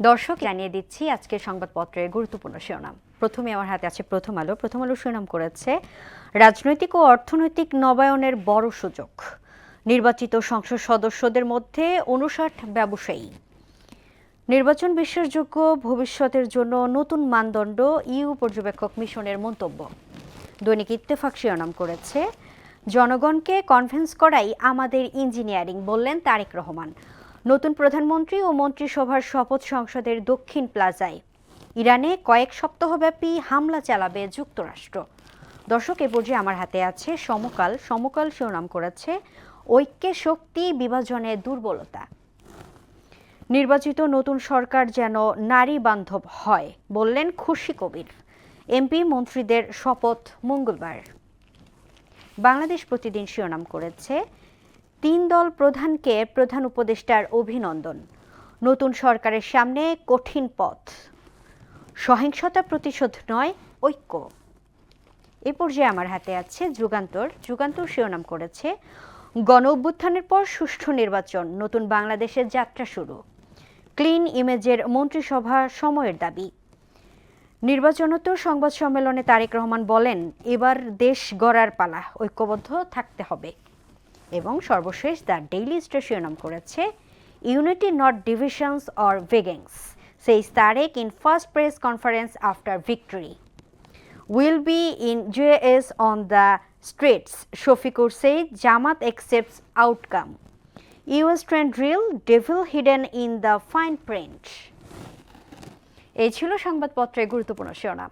দর্শক জানিয়ে দিচ্ছি আজকের সংবাদপত্রের গুরুত্বপূর্ণ শিরোনাম। প্রথমে আমার হাতে আছে প্রথম আলো। প্রথম আলো শিরোনাম করেছে রাজনৈতিক ও অর্থনৈতিক নবায়নের বড় সুযোগ, নির্বাচিত সংসদ সদস্যদের মধ্যে ৫৯ ব্যবসায়ী। নির্বাচন বিশ্বাসযোগ্য ভবিষ্যতের জন্য নতুন মানদণ্ড, ইউ পর্যবেক্ষক মিশনের মন্তব্য। দৈনিক ইত্তেফাক শিরোনাম করেছে জনগণকে কনভিন্স করাই আমাদের ইঞ্জিনিয়ারিং, বললেন তারেক রহমান। নতুন প্রধানমন্ত্রী ও মন্ত্রিসভার শপথ সংসদের দক্ষিণ প্লাজায়। ইরানে কয়েক সপ্তাহব্যাপী হামলা চালাবে যুক্তরাষ্ট্র। দর্শক, এ পর্যায়ে আমার হাতে আছে সমকাল। সমকাল শিরোনাম করেছে ঐক্যে শক্তি, বিভাজনে দুর্বলতা। নির্বাচিত নতুন সরকার যেন নারী বান্ধব হয়, বললেন খুরশী কবির। এমপি মন্ত্রীদের শপথ মঙ্গলবার। বাংলাদেশ প্রতিদিন শিরোনাম করেছে ৩ দল প্রধানকে প্রধান উপদেষ্টার অভিনন্দন, নতুন সরকারের সামনে কঠিন পথ। সহিংসতা প্রতিশোধ নয়, ঐক্য। এ পর্যায়ে আমার হাতে আছে যুগান্তর। যুগান্তর শিরোনাম করেছে গণ অভ্যুত্থানের পর সুষ্ঠু নির্বাচন, নতুন বাংলাদেশের যাত্রা শুরু। ক্লিন ইমেজের মন্ত্রিসভা সময়ের দাবি। নির্বাচনোত্তর সংবাদ সম্মেলনে তারেক রহমান বলেন, এবার দেশ গড়ার পালা, ঐক্যবদ্ধ থাকতে হবে। এবং সর্বশেষ দ্য ডেইলি স্টার শিরোনাম করেছে unity not divisions or vengeance, says Tarique in first press conference after victory. Will be in JS on the streets, Shafiqur said Jamaat accepts outcome. US trade deal, devil hidden in the fine print. এই ছিল সংবাদপত্রের গুরুত্বপূর্ণ শিরোনাম।